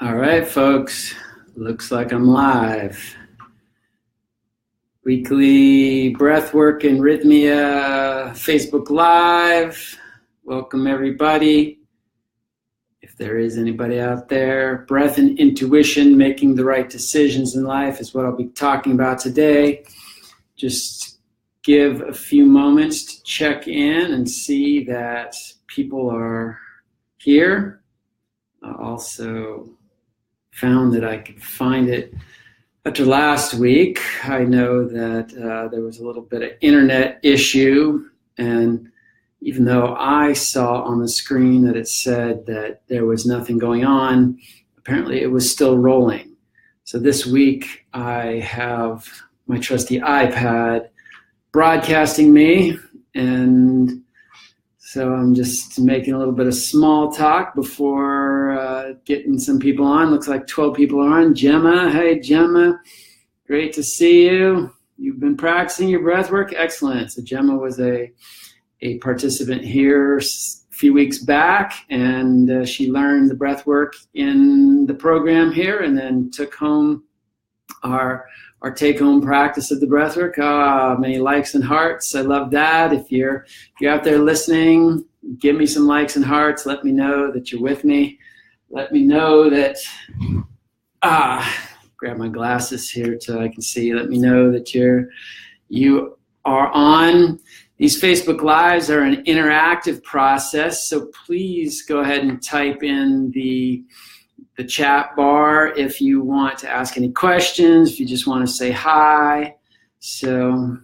All right, folks. Looks like I'm live. Weekly breathwork and Rythmia Facebook Live. Welcome, everybody. If there is anybody out there, breath and intuition, making the right decisions in life is what I'll be talking about today. Just give a few moments to check in and see that people are here. I also found that I could find it after last week. I know that there was a little bit of internet issue, and even though I saw on the screen that it said that there was nothing going on, apparently it was still rolling. So this week I have my trusty iPad broadcasting me, and so I'm just making a little bit of small talk before getting some people on. Looks like 12 people are on. Gemma, hey Gemma, great to see you. You've been practicing your breath work? Excellent. So Gemma was a participant here a few weeks back, and she learned the breath work in the program here and then took home our take-home practice of the breathwork. Many likes and hearts. I love that. If you're out there listening, give me some likes and hearts. Let me know that you're with me. Let me know that, grab my glasses here so I can see. Let me know that you are on. These Facebook Lives are an interactive process, so please go ahead and type in the chat bar if you want to ask any questions, if you just want to say hi. So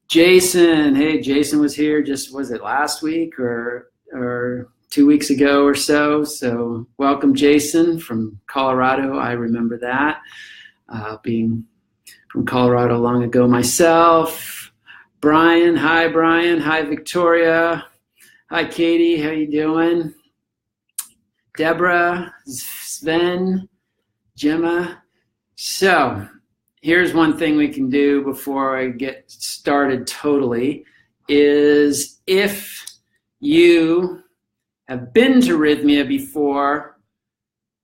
Jason, hey, Jason was here was it last week or 2 weeks ago or so? So welcome, Jason, from Colorado. I remember that, being from Colorado long ago myself. Brian, hi, Brian. Hi, Victoria. Hi, Katie. How you doing? Deborah, Sven, Gemma. So here's one thing we can do before I get started totally is if you have been to Rythmia before,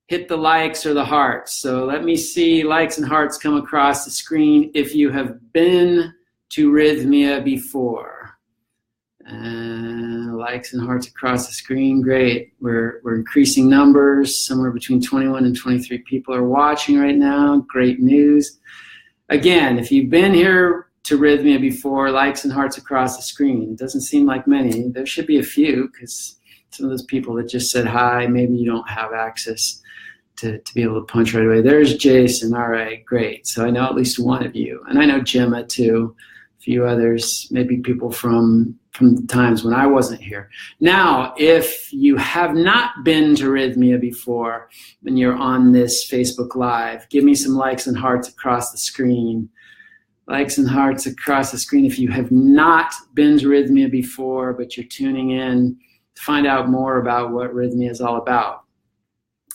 hit the likes or the hearts. So let me see likes and hearts come across the screen if you have been to Rythmia before. Likes and hearts across the screen. Great. We're increasing numbers. Somewhere between 21 and 23 people are watching right now. Great news. Again, if you've been here to Rythmia before, likes and hearts across the screen. It doesn't seem like many. There should be a few because some of those people that just said hi, maybe you don't have access to be able to punch right away. There's Jason. All right, great. So I know at least one of you. And I know Gemma too. A few others, maybe people from the times when I wasn't here. Now, if you have not been to Rythmia before, when you're on this Facebook Live, give me some likes and hearts across the screen. Likes and hearts across the screen if you have not been to Rythmia before, but you're tuning in to find out more about what Rythmia is all about.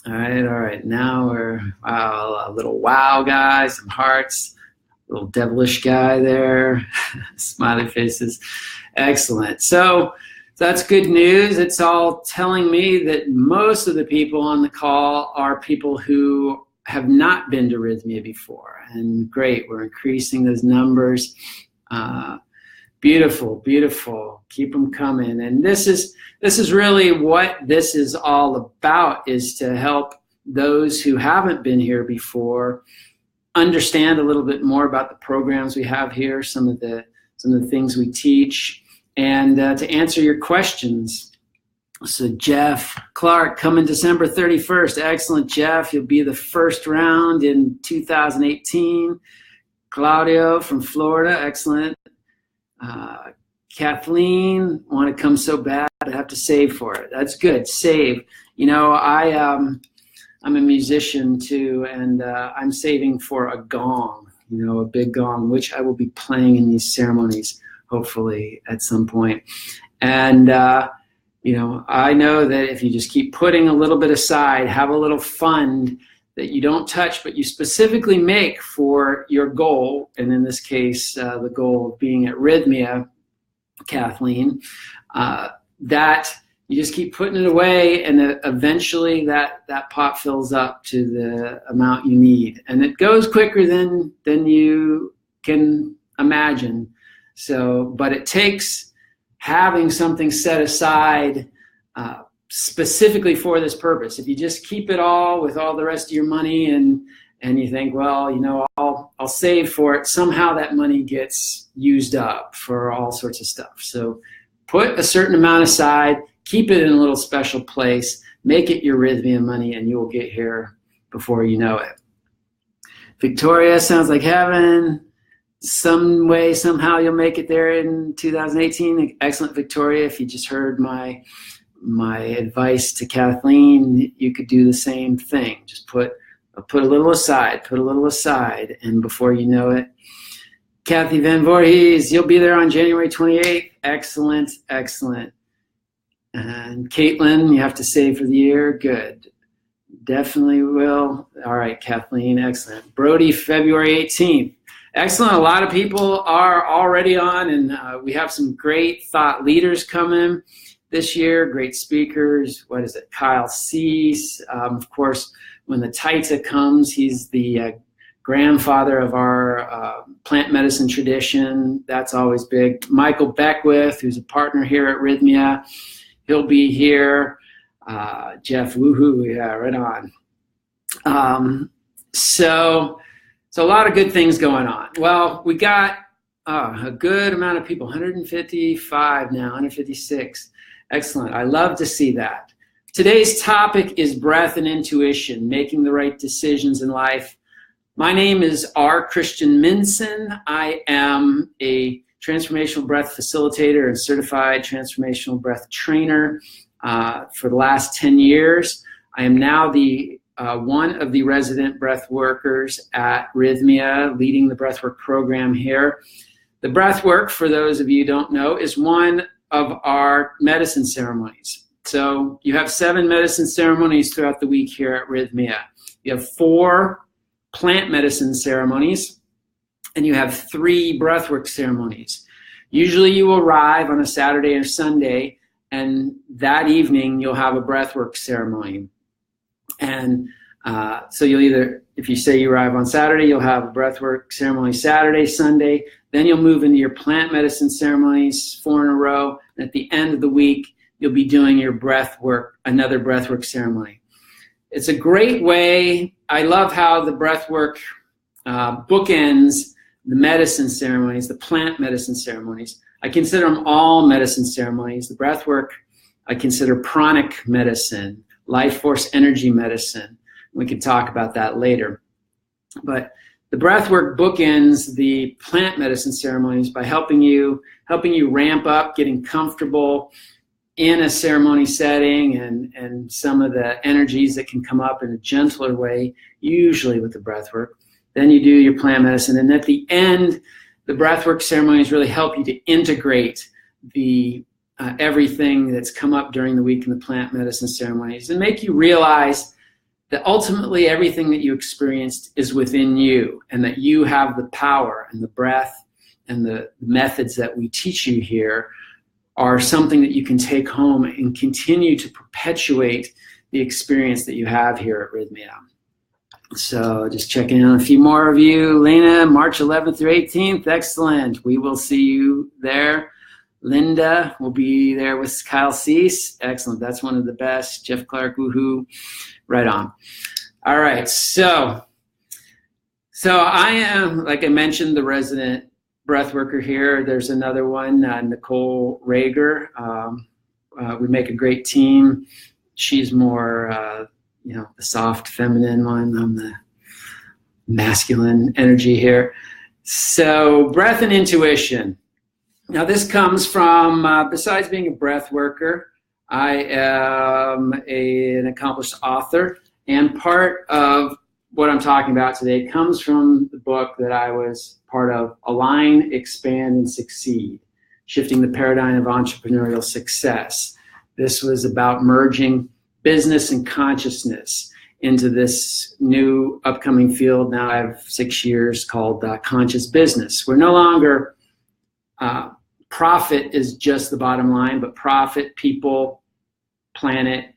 All right. Now we're a little wow guy, some hearts. Little devilish guy there, smiley faces. Excellent. So that's good news. It's all telling me that most of the people on the call are people who have not been to Rythmia before. And great, we're increasing those numbers. Beautiful, beautiful. Keep them coming. And this is really what this is all about, is to help those who haven't been here before understand a little bit more about the programs we have here, some of the things we teach, and to answer your questions. So Jeff Clark coming December 31st. Excellent, Jeff. You'll be the first round in 2018. Claudio from Florida. Excellent. Kathleen, want to come so bad, I have to save for it. That's good. Save. You know, I'm a musician too, and I'm saving for a gong, a big gong, which I will be playing in these ceremonies, hopefully at some point. And, I know that if you just keep putting a little bit aside, have a little fund that you don't touch, but you specifically make for your goal, and in this case, the goal of being at Rythmia, Kathleen, that You just keep putting it away, and eventually that pot fills up to the amount you need. And it goes quicker than you can imagine. So, but it takes having something set aside specifically for this purpose. If you just keep it all with all the rest of your money and you think, well, I'll save for it, somehow that money gets used up for all sorts of stuff. So put a certain amount aside, keep it in a little special place, make it your Rythmia money, and you will get here before you know it. Victoria, sounds like heaven. Some way, somehow you'll make it there in 2018. Excellent, Victoria. If you just heard my advice to Kathleen, you could do the same thing. Just put a little aside, and before you know it. Kathy Van Voorhees, you'll be there on January 28th. Excellent. And Caitlin, you have to save for the year. Good. Definitely will. All right, Kathleen, excellent. Brody, February 18th. Excellent. A lot of people are already on, and we have some great thought leaders coming this year, great speakers. What is it? Kyle Cease. Of course, when the Taita comes, he's the grandfather of our plant medicine tradition. That's always big. Michael Beckwith, who's a partner here at Rythmia, he'll be here. Jeff, woohoo, yeah, right on. So a lot of good things going on. Well, we got a good amount of people, 155 now, 156. Excellent. I love to see that. Today's topic is breath and intuition, making the right decisions in life. My name is R. Christian Minson. I am a transformational breath facilitator and certified transformational breath trainer for the last 10 years. I am now the one of the resident breath workers at Rythmia, leading the breathwork program here. The breathwork, for those of you who don't know, is one of our medicine ceremonies. So you have 7 medicine ceremonies throughout the week here at Rythmia. You have 4 plant medicine ceremonies, and you have 3 breathwork ceremonies. Usually you arrive on a Saturday or Sunday, and that evening you'll have a breathwork ceremony. And so you'll either, if you say you arrive on Saturday, you'll have a breathwork ceremony Saturday, Sunday, then you'll move into your plant medicine ceremonies 4 in a row, and at the end of the week, you'll be doing your another breathwork ceremony. It's a great way. I love how the breathwork bookends the medicine ceremonies, the plant medicine ceremonies. I consider them all medicine ceremonies. The breathwork, I consider pranic medicine, life force energy medicine. We can talk about that later. But the breathwork bookends the plant medicine ceremonies by helping you ramp up, getting comfortable in a ceremony setting, and some of the energies that can come up in a gentler way, usually with the breathwork. Then you do your plant medicine, and at the end, the breathwork ceremonies really help you to integrate the everything that's come up during the week in the plant medicine ceremonies, and make you realize that ultimately everything that you experienced is within you, and that you have the power, and the breath and the methods that we teach you here are something that you can take home and continue to perpetuate the experience that you have here at Rythmia. So just checking in on a few more of you. Lena, March 11th through 18th. Excellent. We will see you there. Linda will be there with Kyle Cease. Excellent. That's one of the best. Jeff Clark, woohoo. Right on. All right. So I am, like I mentioned, the resident breath worker here. There's another one, Nicole Rager. We make a great team. She's more, the soft, feminine one. I'm the masculine energy here. So breath and intuition. Now this comes from, besides being a breath worker, I am an accomplished author, and part of what I'm talking about today comes from the book that I was part of, Align, Expand, and Succeed, Shifting the Paradigm of Entrepreneurial Success. This was about merging business and consciousness into this new upcoming field. Now I have 6 years called conscious business. We're no longer, profit is just the bottom line, but profit, people, planet,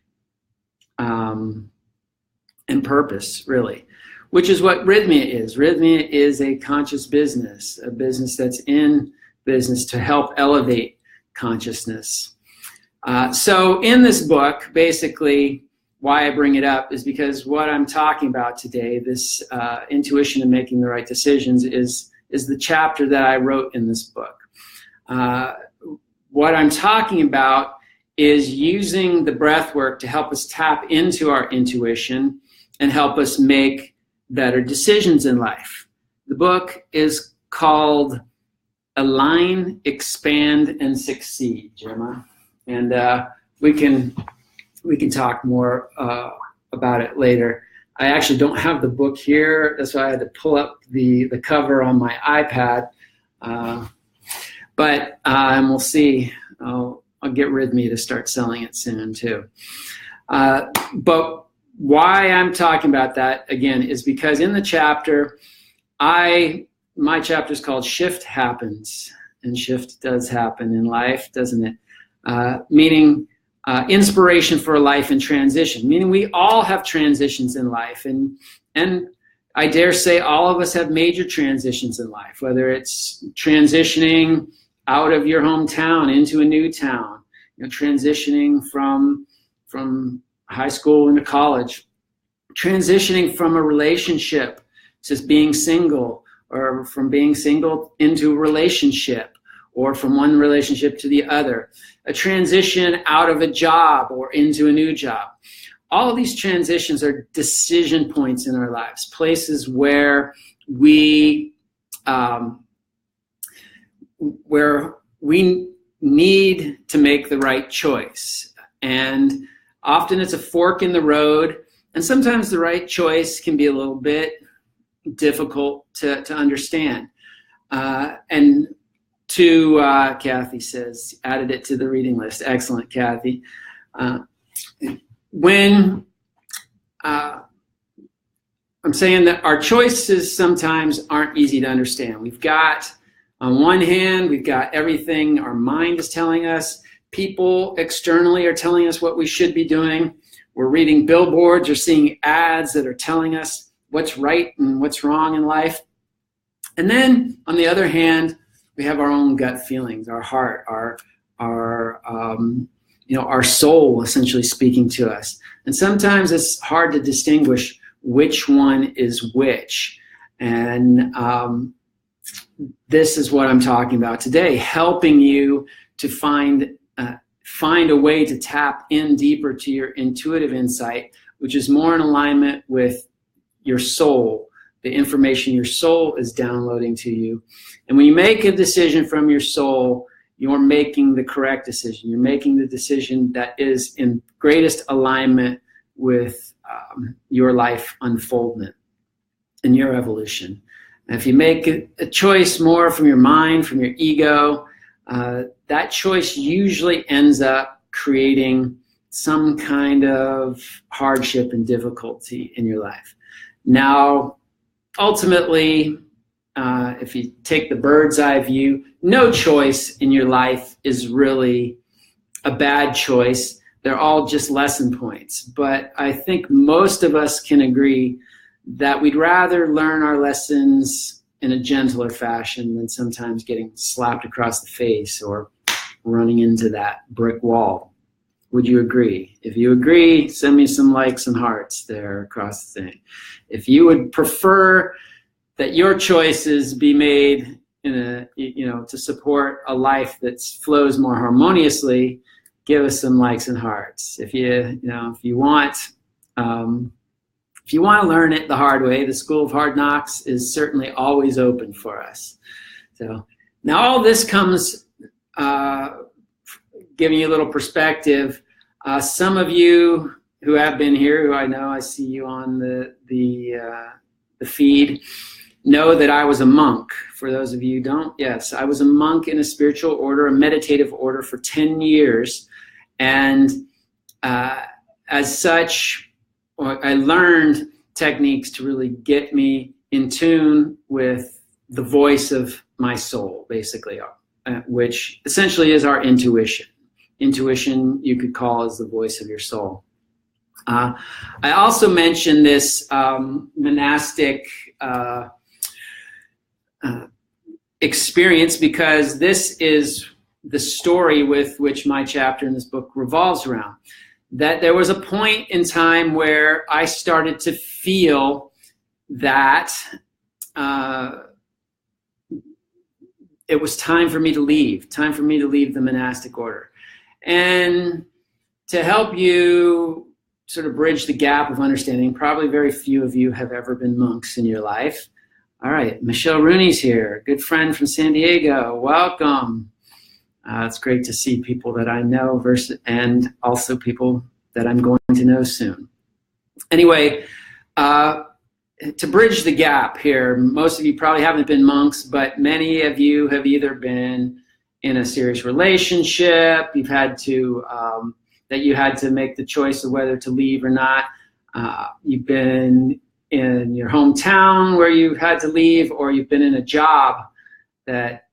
and purpose, really, which is what Rythmia is. Rythmia is a conscious business, a business that's in business to help elevate consciousness. So in this book, basically, why I bring it up is because what I'm talking about today, this intuition and making the right decisions, is the chapter that I wrote in this book. What I'm talking about is using the breath work to help us tap into our intuition and help us make better decisions in life. The book is called Align, Expand, and Succeed, Jeremiah. And we can talk more about it later. I actually don't have the book here. That's why I had to pull up the cover on my iPad. But we'll see. I'll get Rythmia to start selling it soon too. But why I'm talking about that again is because in the chapter, my chapter is called Shift Happens, and shift does happen in life, doesn't it? Meaning inspiration for a life in transition. Meaning we all have transitions in life, and I dare say all of us have major transitions in life, whether it's transitioning out of your hometown into a new town, transitioning from high school into college, transitioning from a relationship to being single, or from being single into a relationship, or from one relationship to the other, a transition out of a job or into a new job. All of these transitions are decision points in our lives, places where we need to make the right choice. And often it's a fork in the road, and sometimes the right choice can be a little bit difficult to understand. And Kathy says, added it to the reading list. Excellent, Kathy. When I'm saying that our choices sometimes aren't easy to understand. We've got, on one hand, we've got everything our mind is telling us. People externally are telling us what we should be doing. We're reading billboards or seeing ads that are telling us what's right and what's wrong in life. And then, on the other hand, we have our own gut feelings, our heart, our soul essentially speaking to us. And sometimes it's hard to distinguish which one is which. And this is what I'm talking about today, helping you to find a way to tap in deeper to your intuitive insight, which is more in alignment with your soul, the information your soul is downloading to you. And when you make a decision from your soul, you're making the correct decision. You're making the decision that is in greatest alignment with your life unfoldment and your evolution. And if you make a choice more from your mind, from your ego, that choice usually ends up creating some kind of hardship and difficulty in your life. Now, ultimately, if you take the bird's eye view, no choice in your life is really a bad choice. They're all just lesson points. But I think most of us can agree that we'd rather learn our lessons in a gentler fashion than sometimes getting slapped across the face or running into that brick wall. Would you agree? If you agree, send me some likes and hearts there across the thing. If you would prefer that your choices be made in to support a life that flows more harmoniously, give us some likes and hearts. If you want to learn it the hard way, the School of Hard Knocks is certainly always open for us. So now all this comes giving you a little perspective. Some of you who have been here, who I know I see you on the feed, know that I was a monk. For those of you who don't, yes, I was a monk in a spiritual order, a meditative order for 10 years. And as such, I learned techniques to really get me in tune with the voice of my soul, basically, which essentially is our intuition. intuition you could call as the voice of your soul. I also mentioned this monastic experience because this is the story with which my chapter in this book revolves around. That there was a point in time where I started to feel that it was time for me to leave the monastic order. And to help you sort of bridge the gap of understanding, probably very few of you have ever been monks in your life. All right, Michelle Rooney's here, good friend from San Diego. Welcome. It's great to see people that I know and also people that I'm going to know soon. Anyway, to bridge the gap here, most of you probably haven't been monks, but many of you have either been in a serious relationship, you had to make the choice of whether to leave or not. You've been in your hometown where you had to leave, or you've been in a job that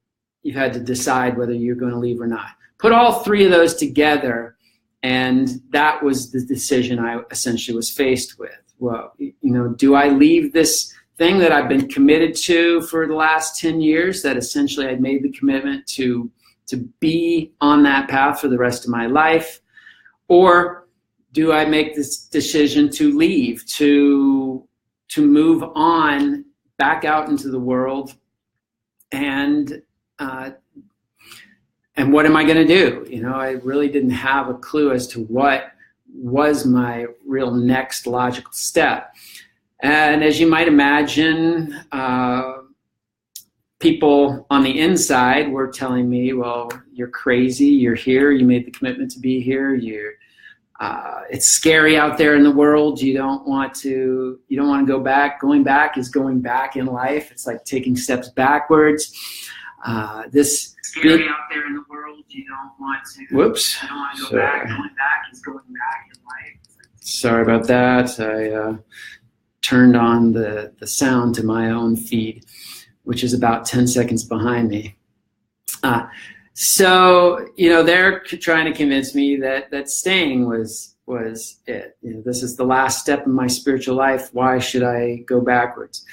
you've had to decide whether you're going to leave or not. Put all three of those together, and that was the decision I essentially was faced with. Well, do I leave this thing that I've been committed to for the last 10 years, that essentially I'd made the commitment to be on that path for the rest of my life? Or do I make this decision to leave, to move on back out into the world, and what am I going to do? I really didn't have a clue as to what was my real next logical step. And as you might imagine, people on the inside were telling me, well, you're crazy, you're here, you made the commitment to be here, it's scary out there in the world, you don't want to go back. Going back is going back in life. It's like taking steps backwards. This scary out there in the world, you don't want to go back. Going back is going back in life. Sorry about that. I turned on the sound to my own feed, which is about 10 seconds behind me. So they're trying to convince me that staying was it. This is the last step in my spiritual life. Why should I go backwards?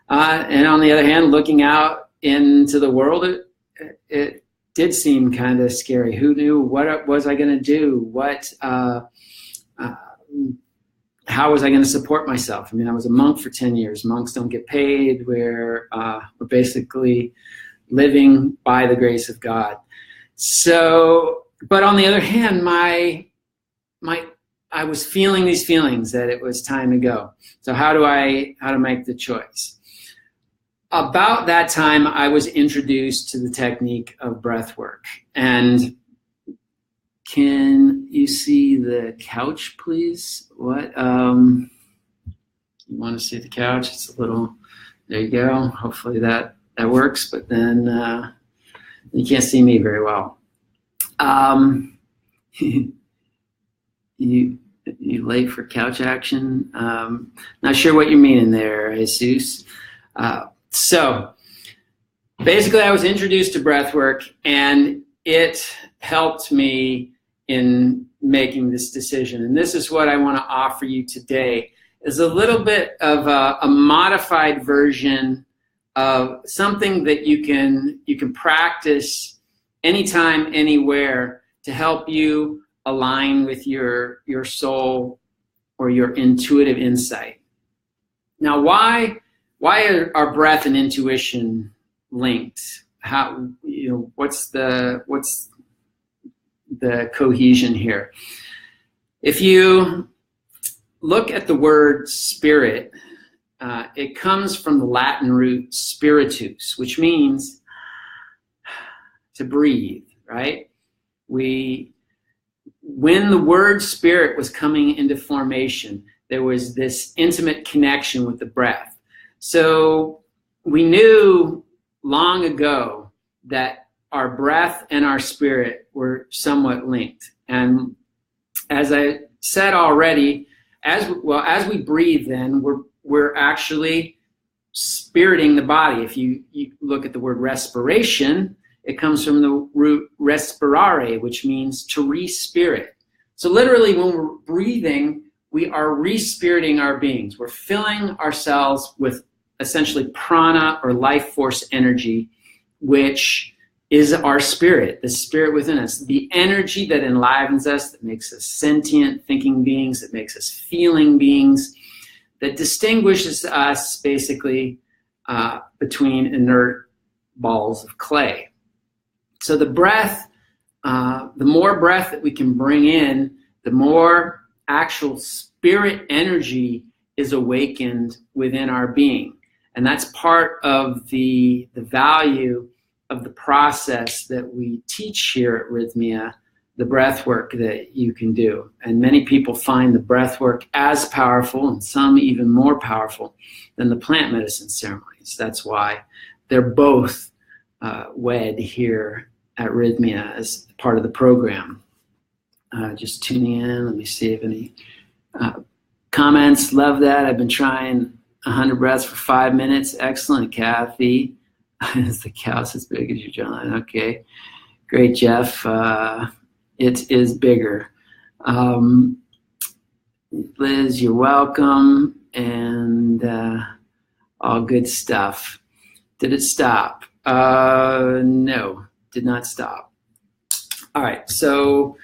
And on the other hand, looking out into the world, it did seem kind of scary. Who knew what was I going to do? How was I going to support myself? I was a monk for 10 years. Monks don't get paid. We're basically living by the grace of God. So, but on the other hand, I was feeling these feelings that it was time to go. So how to make the choice? About that time, I was introduced to the technique of breath work. And can you see the couch, please? What? You want to see the couch? It's a little, there you go. Hopefully that works, but then you can't see me very well. You late for couch action? Not sure what you're meaning there, Jesus. So basically I was introduced to breath work, and it helped me in making this decision. And this is what I want to offer you today, is a little bit of a modified version of something that you can practice anytime, anywhere, to help you align with your soul or your intuitive insight. Now, why are breath and intuition linked? How, what's the cohesion here? If you look at the word spirit, it comes from the Latin root spiritus, which means to breathe, right? When the word spirit was coming into formation, there was this intimate connection with the breath. So we knew long ago that our breath and our spirit were somewhat linked. And as I said already, as we breathe, then we're actually spiriting the body. If you look at the word respiration, it comes from the root respirare, which means to re-spirit. So literally when we're breathing, we are re-spiriting our beings. We're filling ourselves with essentially prana or life force energy, which is our spirit, the spirit within us, the energy that enlivens us, that makes us sentient thinking beings, that makes us feeling beings, that distinguishes us basically between inert balls of clay. So the breath, the more breath that we can bring in, the more actual spirit energy is awakened within our being. And that's part of the value of the process that we teach here at Rythmia, the breath work that you can do. And many people find the breath work as powerful, and some even more powerful, than the plant medicine ceremonies. That's why they're both wed here at Rythmia as part of the program. Just tuning in. Let me see if any comments. Love that. I've been trying 100 breaths for 5 minutes. Excellent, Kathy. Is the couch as big as your jawline? Okay. Great, Jeff. It is bigger. Liz, you're welcome. And all good stuff. Did it stop? No, did not stop. All right, so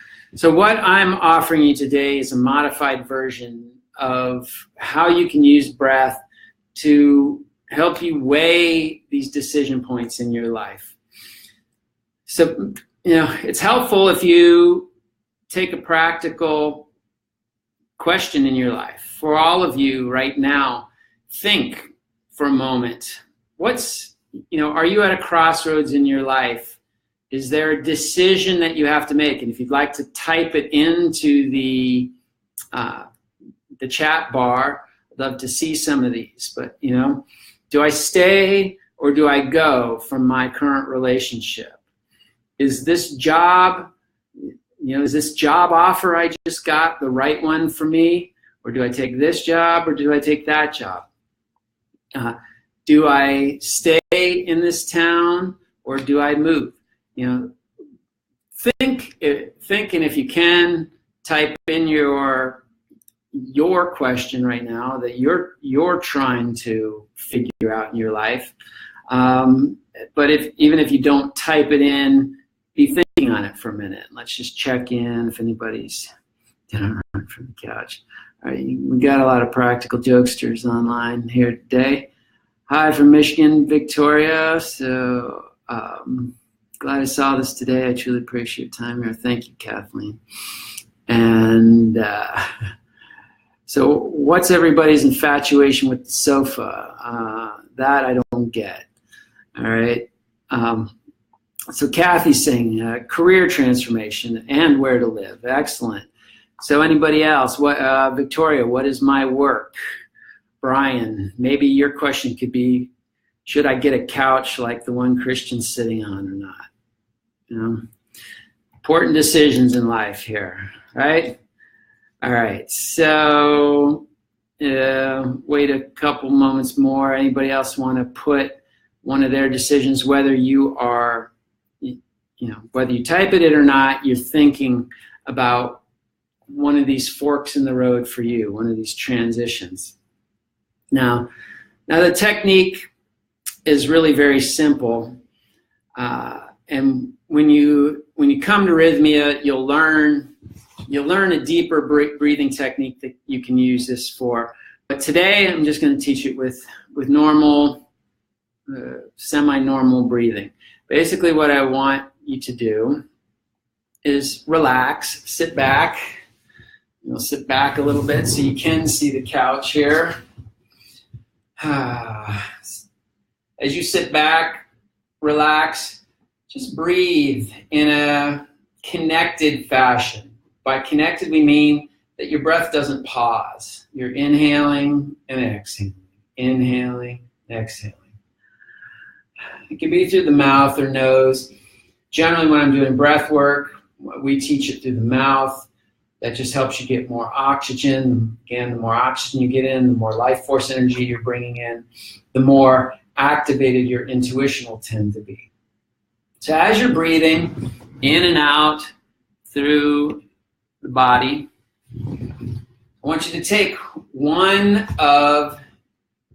what I'm offering you today is a modified version of how you can use breath to help you weigh these decision points in your life. So, it's helpful if you take a practical question in your life. For all of you right now, think for a moment. Are you at a crossroads in your life? Is there a decision that you have to make? And if you'd like to type it into the chat bar, I'd love to see some of these. But, do I stay or do I go from my current relationship? Is this job, is this job offer I just got the right one for me? Or do I take this job or do I take that job? Do I stay in this town or do I move? Think, and if you can, type in your question right now that you're trying to figure out in your life. But even if you don't type it in, be thinking on it for a minute. Let's just check in if anybody's down from the couch. All right, we got a lot of practical jokesters online here today. Hi from Michigan, Victoria. So glad I saw this today. I truly appreciate your time here. Thank you, Kathleen. And so what's everybody's infatuation with the sofa? That I don't get. All right. So Kathy's saying career transformation and where to live. Excellent. So anybody else? Victoria, what is my work? Brian, maybe your question could be, should I get a couch like the one Christian's sitting on or not? Important decisions in life here, right? All right, so wait a couple moments more. Anybody else want to put one of their decisions, whether you are, whether you type it in or not, you're thinking about one of these forks in the road for you, one of these transitions. Now the technique is really very simple, and when you come to Rythmia, you'll learn a deeper breathing technique that you can use this for. But today, I'm just going to teach it with normal, semi-normal breathing. Basically, what I want you to do is relax, sit back. Sit back a little bit so you can see the couch here. As you sit back, relax, just breathe in a connected fashion. By connected, we mean that your breath doesn't pause. You're inhaling and exhaling, inhaling, exhaling. It can be through the mouth or nose. Generally, when I'm doing breath work, we teach it through the mouth. That just helps you get more oxygen. Again, the more oxygen you get in, the more life force energy you're bringing in, the more activated your intuition will tend to be. So as you're breathing in and out through the body, I want you to take one of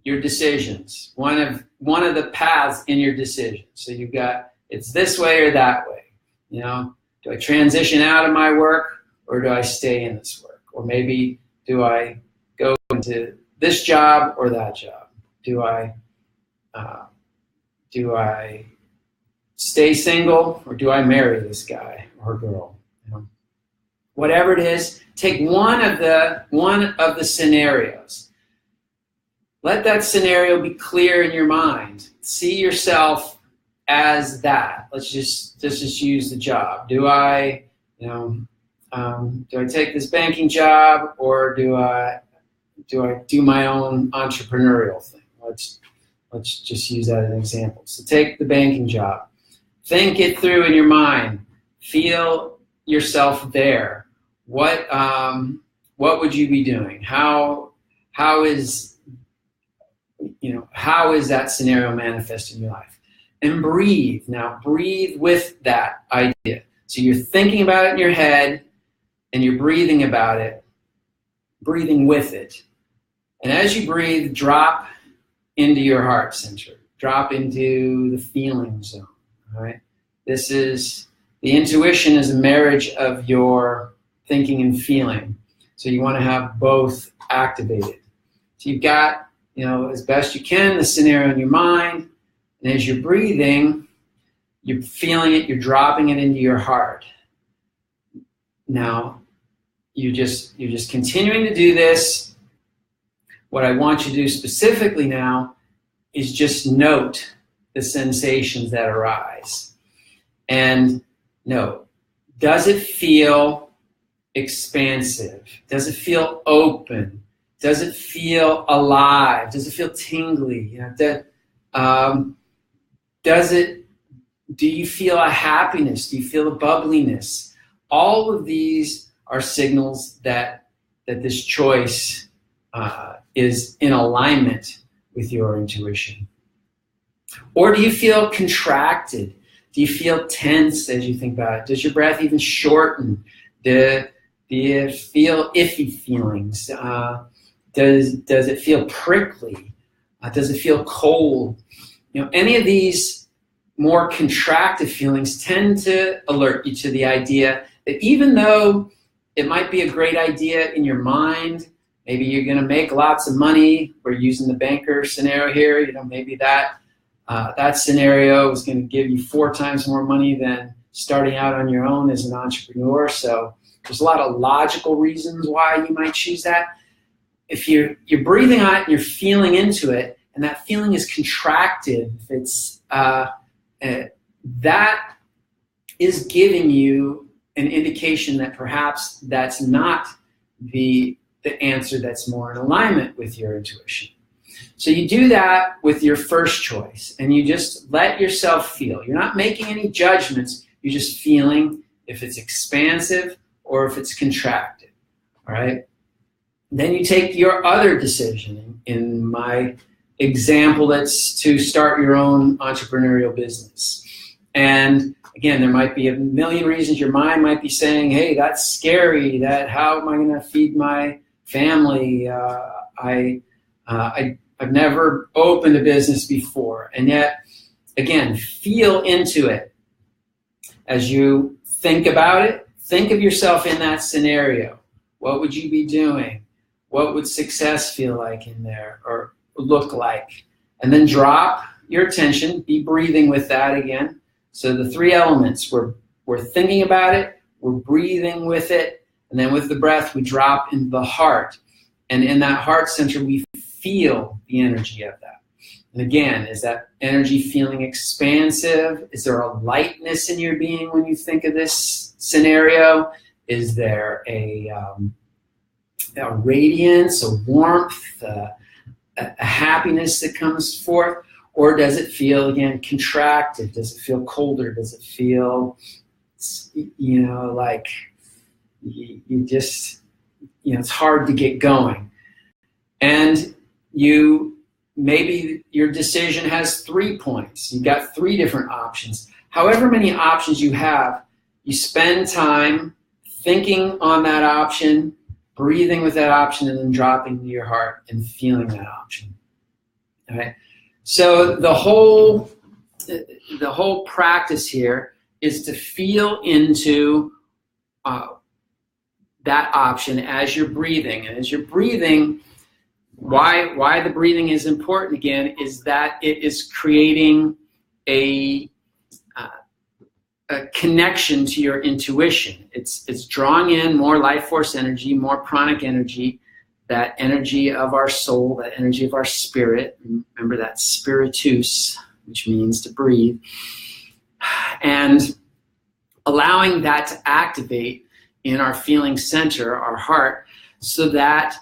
your decisions, one of the paths in your decision. So you've got, it's this way or that way. You know, do I transition out of my work or do I stay in this work? Or maybe do I go into this job or that job? Do I stay single or do I marry this guy or girl? You know, whatever it is, take one of the scenarios. Let that scenario be clear in your mind. See yourself as that. Let's just use the job. Do I take this banking job or do I do my own entrepreneurial thing? Let's just use that as an example. So take the banking job. Think it through in your mind. Feel yourself there. What would you be doing? How is that scenario manifest in your life? And breathe. Now breathe with that idea. So you're thinking about it in your head and you're breathing about it, breathing with it. And as you breathe, drop into your heart center. Drop into the feeling zone. All right. This is, the intuition is a marriage of your thinking and feeling. So you want to have both activated. So you've got, as best you can, the scenario in your mind. And as you're breathing, you're feeling it, you're dropping it into your heart. Now, you're just continuing to do this. What I want you to do specifically now is just note the sensations that arise. And note, does it feel expansive? Does it feel open? Does it feel alive? Does it feel tingly? Do you feel a happiness? Do you feel a bubbliness? All of these are signals that this choice is in alignment with your intuition. Or do you feel contracted? Do you feel tense as you think about it? Does your breath even shorten? Do you feel iffy feelings? Does it feel prickly? Does it feel cold? Any of these more contracted feelings tend to alert you to the idea that even though it might be a great idea in your mind, maybe you're going to make lots of money. We're using the banker scenario here. Maybe that scenario is going to give you 4 times more money than starting out on your own as an entrepreneur. So there's a lot of logical reasons why you might choose that. If you're breathing on it and you're feeling into it, and that feeling is contracted, it's that is giving you an indication that perhaps that's not the answer that's more in alignment with your intuition. So you do that with your first choice, and you just let yourself feel. You're not making any judgments. You're just feeling if it's expansive or if it's contracted. All right? Then you take your other decision. In my example, that's to start your own entrepreneurial business. And again, there might be a million reasons. Your mind might be saying, hey, that's scary. How am I going to feed my family? I've never opened a business before. And yet, again, feel into it. As you think about it, think of yourself in that scenario. What would you be doing? What would success feel like in there or look like? And then drop your attention, be breathing with that again. So the 3 elements, we're thinking about it, we're breathing with it, and then with the breath, we drop into the heart. And in that heart center, we feel the energy of that. And again, is that energy feeling expansive? Is there a lightness in your being when you think of this scenario? Is there a radiance, a warmth, a happiness that comes forth? Or does it feel, again, contracted? Does it feel colder? Does it feel, like you just, it's hard to get going? And maybe your decision has 3 points. You've got 3 different options. however many options you have, you spend time thinking on that option, breathing with that option, and then dropping to your heart and feeling that option. All right. So the whole practice here is to feel into that option as you're breathing. And as you're breathing, why the breathing is important again is that it is creating a connection to your intuition. It's drawing in more life force energy, more pranic energy, that energy of our soul, that energy of our spirit. Remember that spiritus, which means to breathe, and allowing that to activate in our feeling center, our heart, so that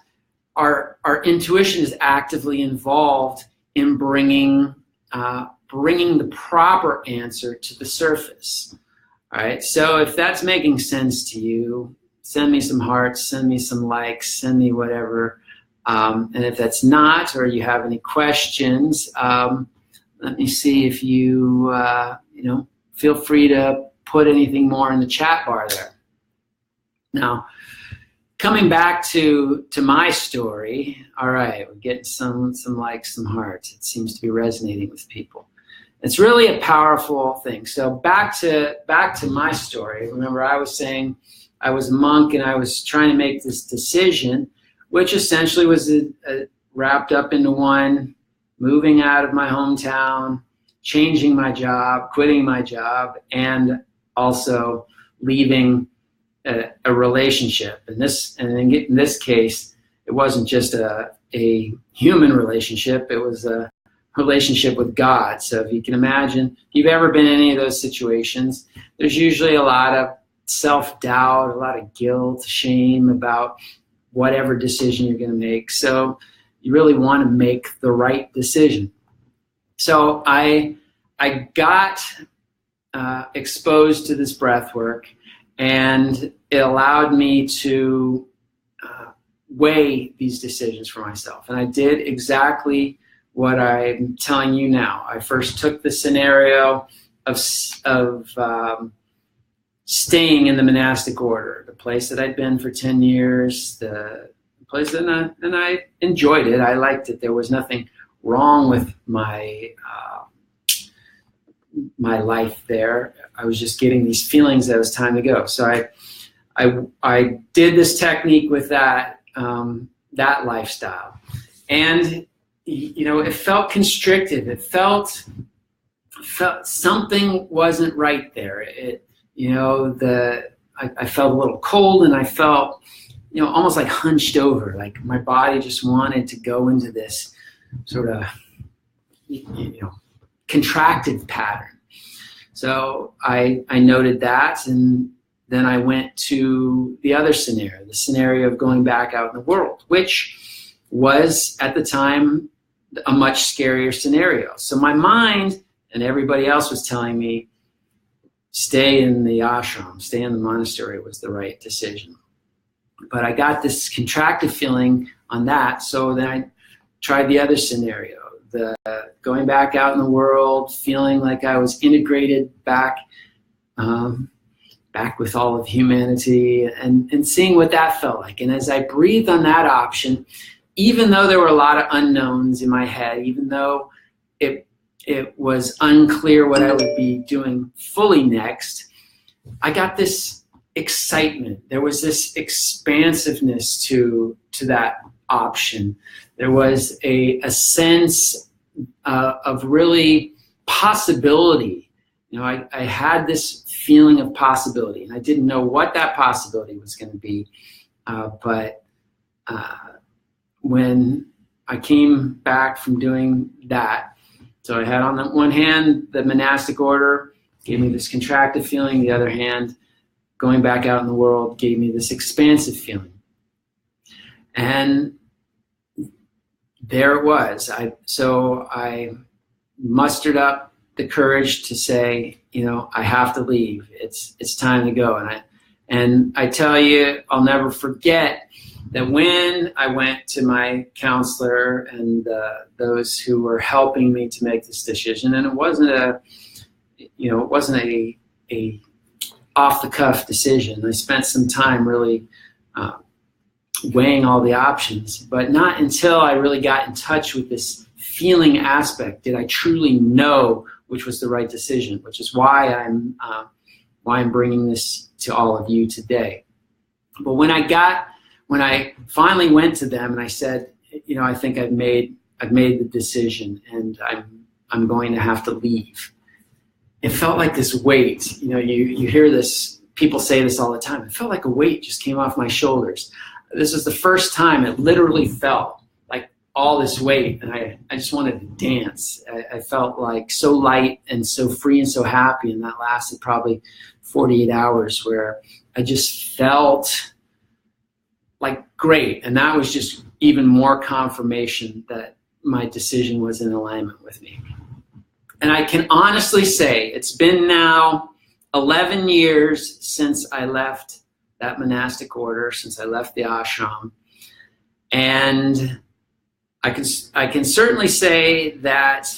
our intuition is actively involved in bringing the proper answer to the surface. All right. So if that's making sense to you, send me some hearts, send me some likes, send me whatever. And if that's not, or you have any questions, let me see if you feel free to put anything more in the chat bar there. Now, coming back to my story, all right, we're getting some likes, some hearts. It seems to be resonating with people. It's really a powerful thing. So back to my story. Remember, I was saying I was a monk and I was trying to make this decision, which essentially was wrapped up into one: moving out of my hometown, changing my job, quitting my job, and also leaving a relationship. In this case, it wasn't just a human relationship, it was a relationship with God. So if you can imagine, if you've ever been in any of those situations, there's usually a lot of self-doubt, a lot of guilt, shame about whatever decision you're going to make. So you really want to make the right decision. So I got exposed to this breath work, and it allowed me to weigh these decisions for myself. And I did exactly what I'm telling you now. I first took the scenario of staying in the monastic order, the place that I'd been for 10 years, the place that I enjoyed it. I liked it. There was nothing wrong with my life there. I was just getting these feelings that it was time to go. So I did this technique with that lifestyle, and it felt constricted. It felt something wasn't right there. I felt a little cold, and I felt almost like hunched over, like my body just wanted to go into this sort of contracted pattern. So I noted that, and then I went to the other scenario, the scenario of going back out in the world, which was at the time a much scarier scenario. So my mind and everybody else was telling me, stay in the ashram, stay in the monastery was the right decision. But I got this contracted feeling on that, so then I tried the other scenario, the going back out in the world, feeling like I was integrated back with all of humanity, and seeing what that felt like. And as I breathed on that option, even though there were a lot of unknowns in my head, even though it was unclear what I would be doing fully next, I got this excitement. There was this expansiveness to that option. There was a sense of really possibility. I had this feeling of possibility, and I didn't know what that possibility was going to be. But when I came back from doing that, so I had on the one hand the monastic order gave me this contracted feeling, the other hand going back out in the world gave me this expansive feeling. And there it was. So I mustered up the courage to say, I have to leave. It's time to go. And I tell you, I'll never forget that when I went to my counselor and those who were helping me to make this decision, and it wasn't it wasn't a off-the-cuff decision. I spent some time really weighing all the options, but not until I really got in touch with this feeling aspect did I truly know which was the right decision, which is why I'm bringing this to all of you today. But when I finally went to them and I said, I think I've made the decision and I'm going to have to leave. It felt like this weight. You hear this, people say this all the time. It felt like a weight just came off my shoulders. This was the first time it literally felt like all this weight, and I just wanted to dance. I felt like so light and so free and so happy, and that lasted probably 48 hours where I just felt like great. And that was just even more confirmation that my decision was in alignment with me. And I can honestly say it's been now 11 years since I left that monastic order, since I left the ashram. And I can certainly say that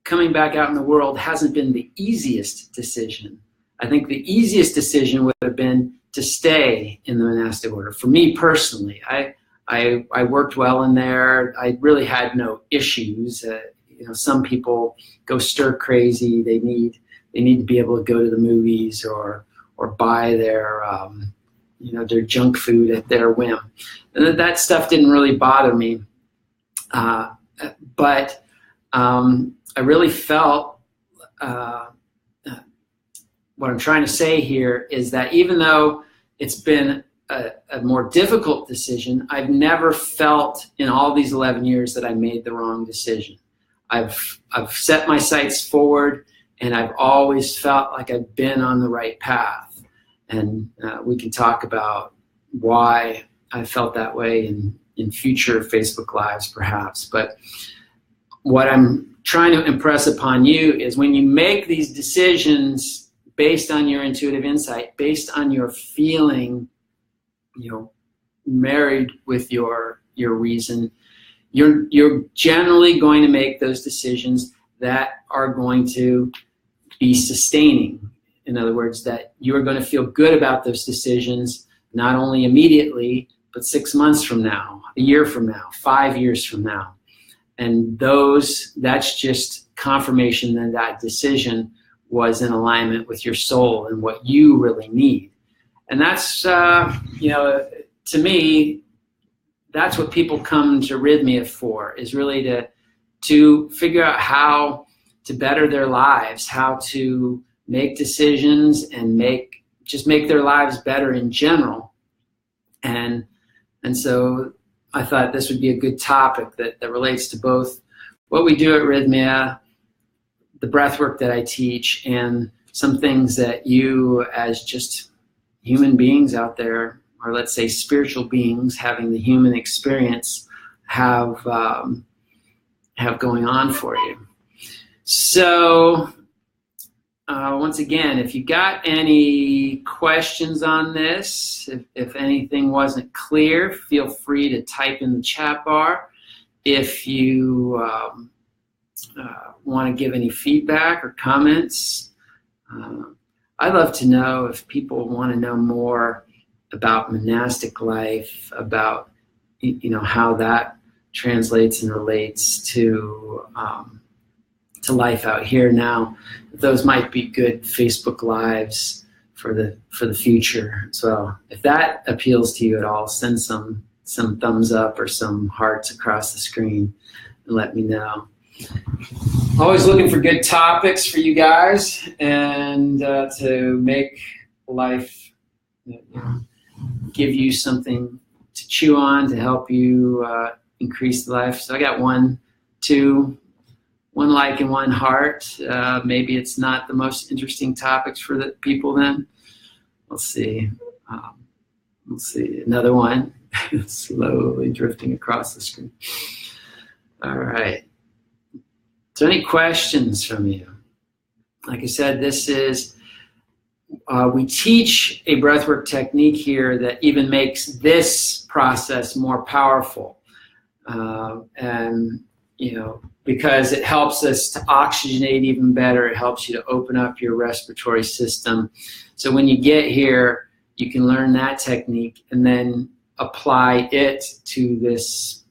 coming back out in the world hasn't been the easiest decision. I think the easiest decision would have been to stay in the monastic order. For me personally, I worked well in there. I really had no issues. Some people go stir crazy. They need to be able to go to the movies or buy their junk food at their whim. And that stuff didn't really bother me. But I really felt what I'm trying to say here is that even though it's been a more difficult decision, I've never felt in all these 11 years that I made the wrong decision. I've set my sights forward, and I've always felt like I've been on the right path. And we can talk about why I felt that way in future Facebook Lives, perhaps. But what I'm trying to impress upon you is when you make these decisions based on your intuitive insight, based on your feeling, married with your reason, you're generally going to make those decisions that are going to be sustaining. In other words, that you're going to feel good about those decisions, not only immediately, but 6 months from now, a year from now, 5 years from now. And that's just confirmation that that decision was in alignment with your soul and what you really need. And that's, to me, that's what people come to Rythmia for, is really to figure out how to better their lives, how to make decisions and make their lives better in general. And so I thought this would be a good topic that relates to both what we do at Rythmia, the breath work that I teach, and some things that you as just human beings out there, or let's say spiritual beings having the human experience, have going on for you. So once again, if you got any questions on this, if anything wasn't clear, feel free to type in the chat bar. If you want to give any feedback or comments, I'd love to know if people want to know more about monastic life, about how that translates and relates to life out here now. Those might be good Facebook Lives for the future. So if that appeals to you at all, send some thumbs up or some hearts across the screen and let me know. Always looking for good topics for you guys and to make life, give you something to chew on to help you increase life. So I got one like and one heart. Maybe it's not the most interesting topics for the people then. We'll see. We'll see. Another one. Slowly drifting across the screen. All right. So any questions from you? Like I said, this is, we teach a breathwork technique here that even makes this process more powerful. And because it helps us to oxygenate even better. It helps you to open up your respiratory system. So when you get here, you can learn that technique and then apply it to this,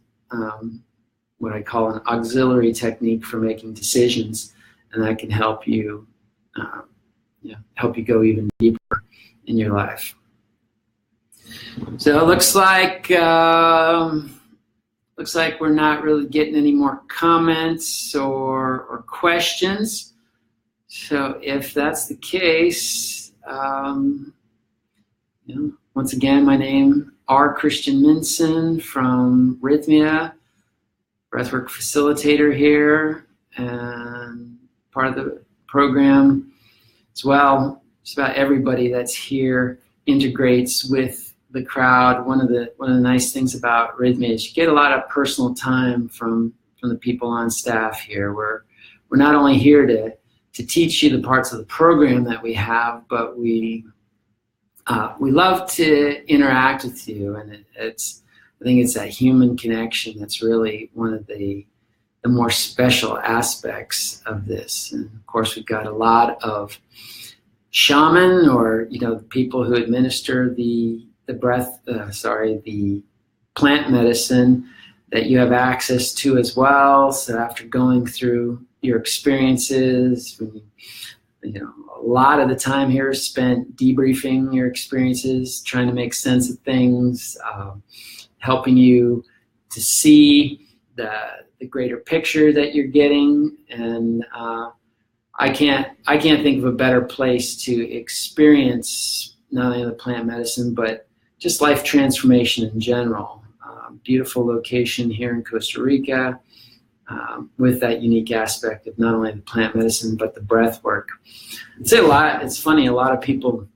what I call an auxiliary technique for making decisions. And that can help you, help you go even deeper in your life. So it looks like we're not really getting any more comments or questions. So if that's the case, once again, my name R. Christian Minson from Rythmia, breathwork facilitator here, and part of the program as well. Just about everybody that's here integrates with the crowd. One of the nice things about Rythmia is you get a lot of personal time from the people on staff here. We're not only here to teach you the parts of the program that we have, but we love to interact with you, and I think it's that human connection that's really one of the more special aspects of this. And of course, we've got a lot of shaman, or people who administer the plant medicine that you have access to as well. So after going through your experiences, a lot of the time here is spent debriefing your experiences, trying to make sense of things, helping you to see the greater picture that you're getting. And I can't think of a better place to experience not only the plant medicine, but just life transformation in general. Beautiful location here in Costa Rica, with that unique aspect of not only the plant medicine but the breath work. I'd say it's funny, a lot of people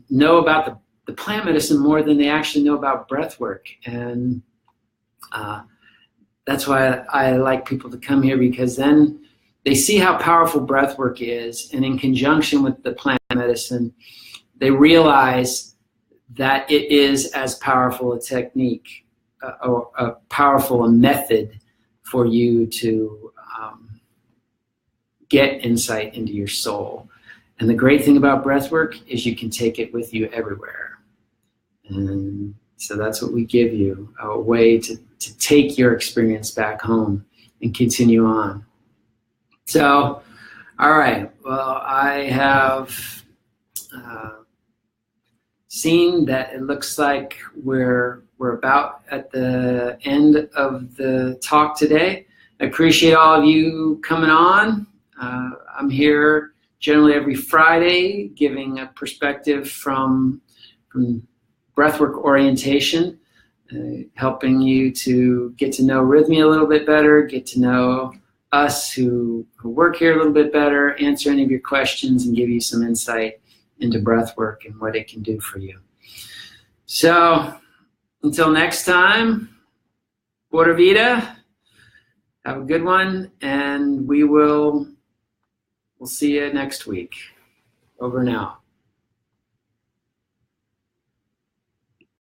know about the plant medicine more than they actually know about breath work. And that's why I like people to come here, because then they see how powerful breath work is, and in conjunction with the plant medicine, they realize that it is as powerful a technique, or a powerful method for you to get insight into your soul. And the great thing about breath work is you can take it with you everywhere. And so that's what we give you, a way to take your experience back home and continue on. So, all right, well, I have seen that it looks like we're about at the end of the talk today. I appreciate all of you coming on. I'm here generally every Friday giving a perspective from breathwork orientation, helping you to get to know Rythmia a little bit better, get to know us who work here a little bit better, answer any of your questions, and give you some insight into breathwork and what it can do for you. So until next time, Pura Vida, have a good one, and we'll see you next week. Over and out.